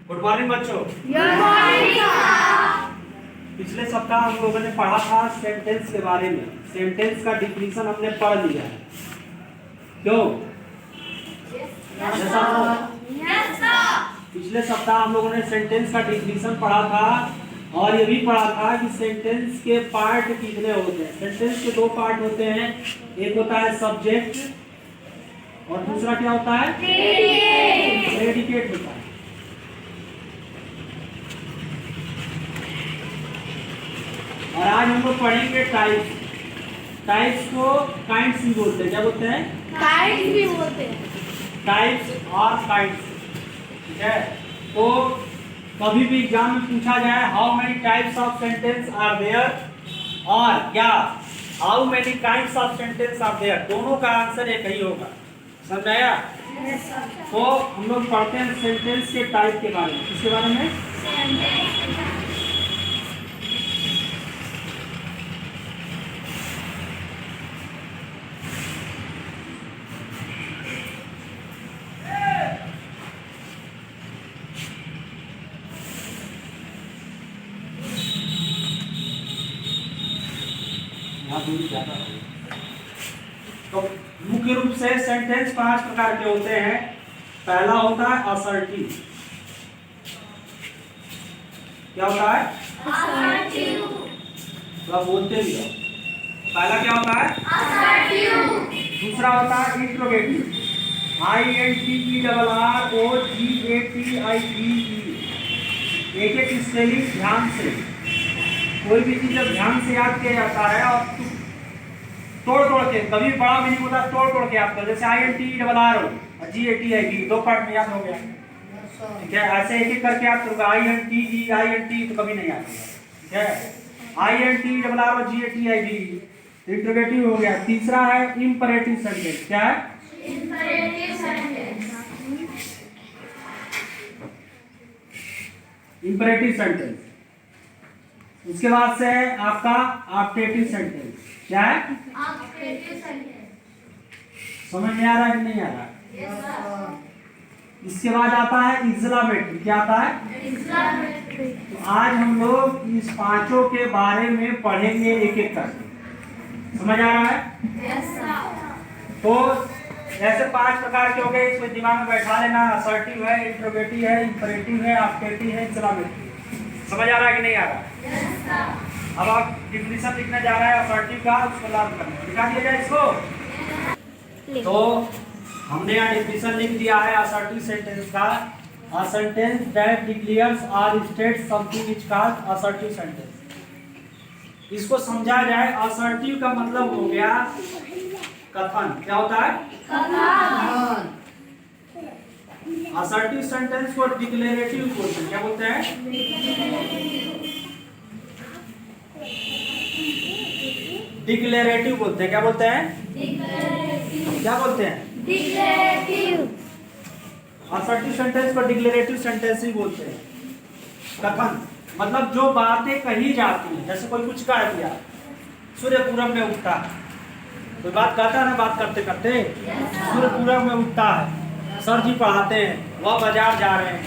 Good morning बच्चों। Good morning. पिछले सप्ताह हम लोगों ने पढ़ा था सेंटेंस के बारे में। सेंटेंस का डिफिनीशन हमने पढ़ लिया है। क्यों? पिछले सप्ताह हम लोगों ने सेंटेंस का डिफिनीशन पढ़ा था और ये भी पढ़ा था कि सेंटेंस के पार्ट कितने होते हैं। सेंटेंस के दो पार्ट होते हैं, एक होता है सब्जेक्ट और दूसरा क्या होता है? प्रेडिकेट होता है। और आज हम लोग पढ़ेंगे टाइप्स। टाइप्स को काइंड्स भी बोलते हैं। क्या बोलते हैं? काइंड्स भी बोलते हैं। टाइप्स और काइंड्स, ठीक है। तो कभी भी एग्जाम में पूछा जाए how many types of sentence are there और क्या how many kinds of sentence are there, दोनों का आंसर एक ही होगा। समझ आया? तो हम लोग पढ़ते हैं सेंटेंस के टाइप के बारे में। किसके बारे में? तो मुख्य रूप से सेंटेंस 5 प्रकार के होते हैं। पहला होता है असर्टिव। क्या होता है? असर्टिव। तो आप बोलते भी हो। पहला क्या होता है? असर्टिव। दूसरा होता है इंट्रोगेटिव। INTERROGATIVE। एक एक स्पेलिंग ध्यान से, कोई भी चीज जब ध्यान से याद किया जाता है और तोड़ के, कभी बड़ा भी नहीं होता, तोड़ के याद करो। जैसे INTERRO और GATIV दो पार्ट में याद हो गया, ठीक है। ऐसे एक एक करके याद करोगे। INTEINT तो कभी नहीं याद होगा, ठीक है। INTERRO GATIV इंट्रोगेटिव हो गया। तीसरा है इंपरेटिव सेंटेंस। क्या है? Imperative sentence. Imperative sentence. उसके बाद से है आपका ऑप्टेटिव सेंटेंस। क्या है? Optative sentence. समझ में आ रहा है कि नहीं आ रहा? Yes sir. इसके बाद आता है एक्सक्लेमेटरी। क्या आता है? एक्सक्लेमेटरी। तो आज हम लोग इस पांचों के बारे में पढ़ेंगे एक एक करके। समझ आ रहा है? Yes sir. तो ऐसे 5 प्रकार के हो गए, इसको दिमाग में बैठा लेना। असर्टिव है, इंट्रोगेटिव है, इंपरेटिव है, ऑप्टेटिव है, एक्सक्लेमेटरी। समझ आ रहा है कि नहीं आ रहा? Yes sir. अब आप डिफिनीशन लिखने जा रहे हैं असर्टिव का, उसको लागू करना है। लिखा दिया जाए इसको। तो हमने यहाँ डिफिनीशन लिख दिया है असर्टिव सेंटेंस का। अ सेंटेंस दैट डिक्लेयर्स और states something is called assertive sentence. इसको समझा जाए, असर्टिव का मतलब हो गया कथन। क्या होता है? कथन। असर्टिव सेंटेंस को डिक्लेरेटिव बोलते हैं। क्या बोलते हैं? डिक्लेरेटिव बोलते हैं। क्या बोलते हैं? डिक्लेरेटिव। क्या बोलते हैं? डिक्लेरेटिव। असर्टिव सेंटेंस को डिक्लेरेटिव सेंटेंस ही बोलते हैं। कथन मतलब जो बातें कही जाती हैं। जैसे कोई कुछ कह दिया, सूर्य पूरब में उगता है। कोई बात कहता है ना, बात करते करते सूर्य पूरब में उगता है। सर जी पढ़ाते हैं, वह बाजार जा रहे हैं।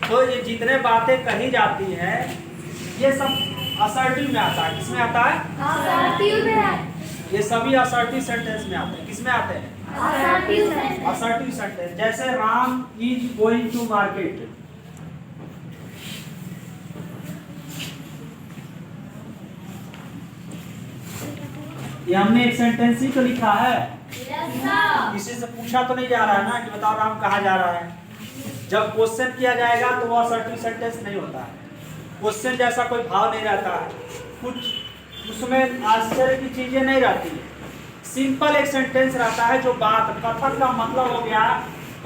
तो ये जितने बातें कही जाती हैं ये सब असर्टिव में आता है। किसमें आता है? असर्टिव में। ये सभी असर्टिव सेंटेंस में आते हैं। किसमें आते हैं? Assertive sentence. Assertive sentence. जैसे Ram is going to market. ये हमने एक सेंटेंस ही तो लिखा है। Yes sir. किसी से पूछा तो नहीं जा रहा है ना कि बताओ राम कहाँ जा रहा है। जब क्वेश्चन किया जाएगा तो वो असर्टिव सेंटेंस नहीं होता है। क्वेश्चन जैसा कोई भाव नहीं रहता है, कुछ उसमें आश्चर्य की चीजें नहीं रहती है। सिंपल एक सेंटेंस रहता है जो बात, कथन का मतलब हो गया,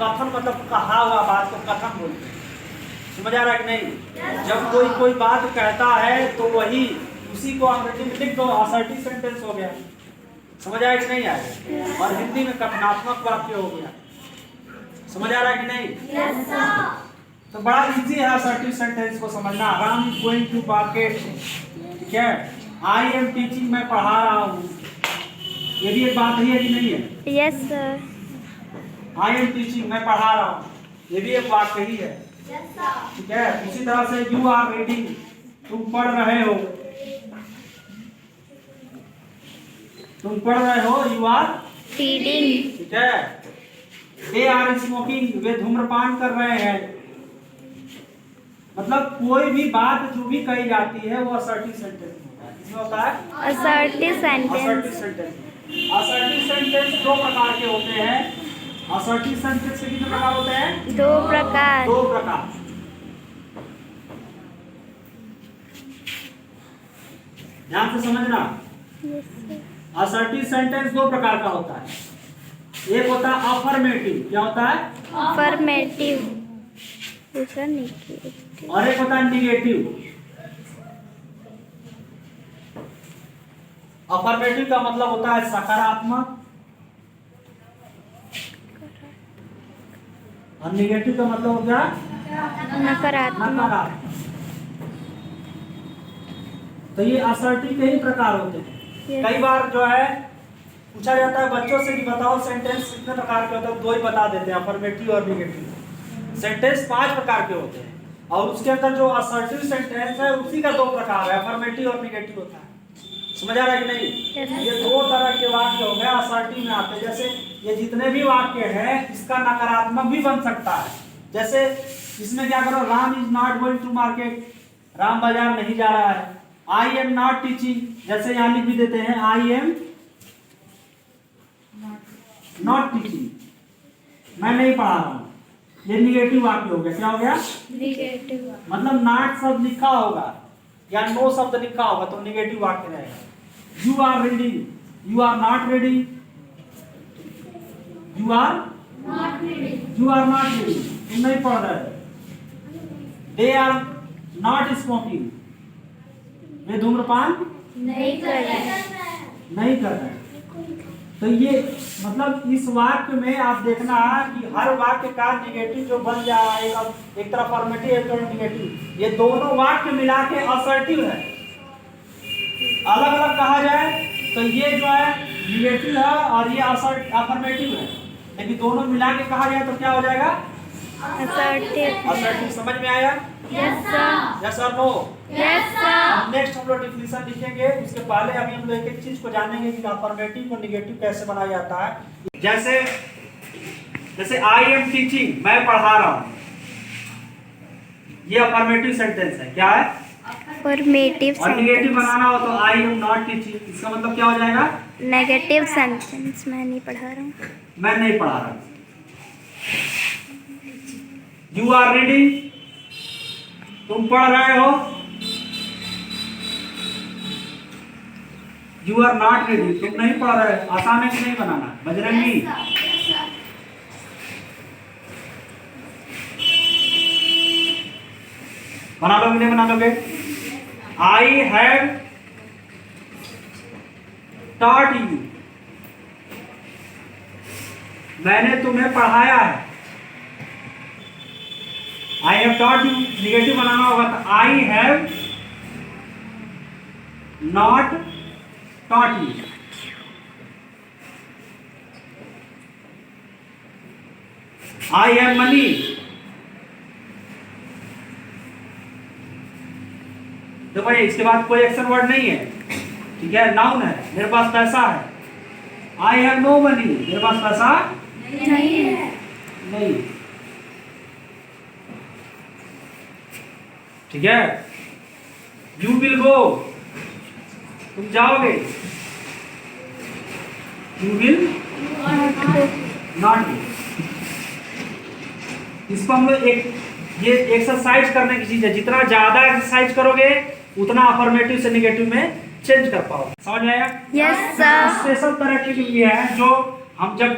कथन मतलब कहा हुआ बात को कथन बोलते हैं। समझ आ रहा है कि नहीं? जब कोई बात कहता है तो वही उसी को अंग्रेजी में लिख दो, असर्टिव सेंटेंस हो गया। समझ आया कि नहीं आया? और हिंदी में कथनात्मक वाक्य हो गया। समझ आ रहा है कि नहीं? Yes sir. तो बड़ा इजी है असर्टिव सेंटेंस को समझना। Ram is going to market, ठीक है। आई एम टीचिंग, मैं पढ़ा रहा हूँ। ये भी एक बात है कि नहीं है? Yes sir. I am teaching, मैं पढ़ा रहा हूँ। ये भी एक वाक्य ही है। Yes, sir. ठीक है। उसी तरह से यू आर रीडिंग, तुम पढ़ रहे हो, तुम पढ़ रहे हो, यू आर Reading. ठीक है। दे आर स्मोकिंग, वे धूम्रपान कर रहे हैं। मतलब कोई भी बात जो भी कही जाती है वो असर्टिव सेंटेंस में होता है। किसमें होता है? Assertive assertive sentence. Sentence. Assertive sentence दो प्रकार के होते हैं। असर्टिव सेंटेंस के कितने प्रकार होते हैं? दो प्रकार. दो प्रकार। ध्यान से समझना। Yes, sir. असर्टिव सेंटेंस दो प्रकार का होता है। एक होता है अफर्मेटिव, क्या होता है? Affirmative. दूसरा negative. और एक होता है निगेटिव। अफर्मेटिव का मतलब होता है सकारात्मक, और निगेटिव का मतलब हो गया नकारात्मक. नकारात्मक। तो ये असर्टिव के ही प्रकार होते हैं। Yes. कई बार जो है पूछा जाता है बच्चों से कि बताओ सेंटेंस कितने प्रकार के होते हैं, दो ही बता देते हैं, अफर्मेटिव और निगेटिव। सेंटेंस 5 प्रकार के होते हैं और उसके अंदर जो असर्टिव सेंटेंस है उसी का दो प्रकार है, अफर्मेटिव और निगेटिव होता है। समझ आ रहा है कि नहीं? Yes. ये दो तरह के वाक्य हो गए असर्टिव में आते हैं। जैसे ये जितने भी वाक्य हैं इसका नकारात्मक भी बन सकता है। जैसे इसमें क्या करो, Ram is not going to market, Ram बाजार नहीं जा रहा है। आई एम नॉट टीचिंग, जैसे यहाँ लिख भी देते हैं आई एम नॉट टीचिंग, मैं नहीं पढ़ा रहा हूँ। ये निगेटिव वाक्य हो गया। क्या हो गया? Negative. मतलब नॉट शब्द लिखा होगा या नो शब्द लिखा होगा तो निगेटिव वाक्य रहेगा। You are reading, you are not reading, you are Not reading. You are not reading, तुम नहीं पढ़ रहे हो। दे आर नॉट स्मोकिंग, वे धूम्रपान नहीं कर रहे. नहीं कर रहे। तो ये मतलब इस वाक्य में आप देखना कि हर वाक्य का निगेटिव जो बन जा रहा है, एक तरफ अफर्मेटिव एक तरफ निगेटिव, ये दोनों वाक्य मिला के असर्टिव है। अलग अलग कहा जाए तो ये जो है निगेटिव है और ये अफर्मेटिव है, लेकिन दोनों मिला के कहा जाए तो क्या हो जाएगा? Assertive. असर्टिव। समझ में आया? Yes, sir. यस और नो? Yes, sir. अब नेक्स्ट हम लोग डिफिनेशन लिखेंगे। उसके पहले अभी हम लोग एक एक चीज को जानेंगे कि अफर्मेटिव और निगेटिव कैसे बनाया जाता है। जैसे जैसे आई एम टीचिंग, मैं पढ़ा रहा हूँ, ये अफर्मेटिव सेंटेंस है। क्या है? Affirmative और निगेटिव sentence. बनाना हो तो आई एम नॉट टीचिंग, इसका मतलब क्या हो जाएगा? Negative sentence. मैं नहीं पढ़ा रहा हूँ. मैं नहीं पढ़ा रहा। यू आर रीडिंग, तुम पढ़ रहे हो। यू आर नॉट रीडिंग, तुम नहीं पढ़ रहे हो। आसान है कि नहीं बनाना? बजरंगी बना लोगे नहीं बना लोगे? आई हैव टॉट यू, मैंने तुम्हें पढ़ाया है। I have taught you negative बनाना होगा तो I have not taught you. I have money, तो भाई इसके बाद कोई एक्शन वर्ड नहीं है, ठीक है, नाउन है। मेरे पास पैसा है। आई हैव नो मनी, मेरे पास पैसा नहीं है. नहीं, ठीक है। यू विल गो, तुम जाओगे। You will not go. इसको हम लोग ये एक्सरसाइज करने की चीज है। जितना ज्यादा एक्सरसाइज करोगे उतना अफर्मेटिव से निगेटिव में चेंज कर पाओगे। समझ में आया? Yes, sir. स्पेशल तरह के ये है जो हम जब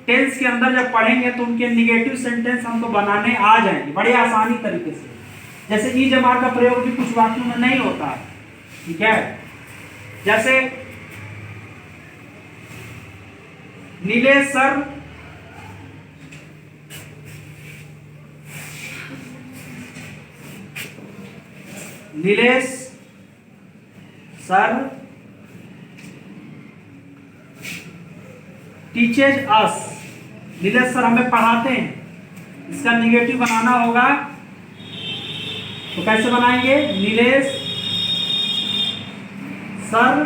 टेंस के अंदर जब पढ़ेंगे तो उनके निगेटिव सेंटेंस हमको बनाने आ जाएंगे बड़े आसानी तरीके से। जैसे ई जमा का प्रयोग भी कुछ वाक्यों में नहीं होता है, ठीक है। जैसे नीलेश सर टीचेज अस, नीलेश सर हमें पढ़ाते हैं। इसका निगेटिव बनाना होगा तो कैसे बनाएंगे? Nilesh sir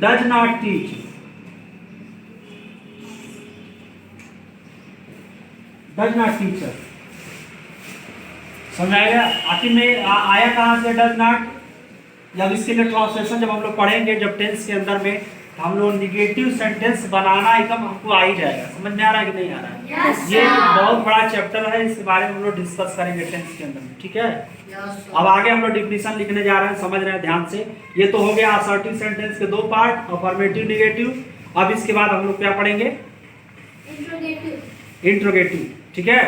does not teach. Does not teach sir, समझ आएगा? आखिर में आया कहां से डज नॉट? जब इसके लिए ट्रांसलेशन जब हम लोग पढ़ेंगे, जब टेंस के अंदर में हम लोग निगेटिव सेंटेंस बनाना एकदम हमको आ ही जाएगा। समझ में आ रहा है कि नहीं आ रहा है? Yes, ये sir. बहुत बड़ा चैप्टर है, इसके बारे में हम लोग डिस्कस करेंगे टेंस के अंदर में, ठीक है? अब आगे हम लोग डिफिनीशन लिखने जा रहे हैं, समझ रहे हैं ध्यान से। ये तो हो गया असर्टिव सेंटेंस के दो पार्ट, अफर्मेटिव निगेटिव। अब इसके बाद हम लोग क्या पढ़ेंगे? इंट्रोगेटिव, ठीक है?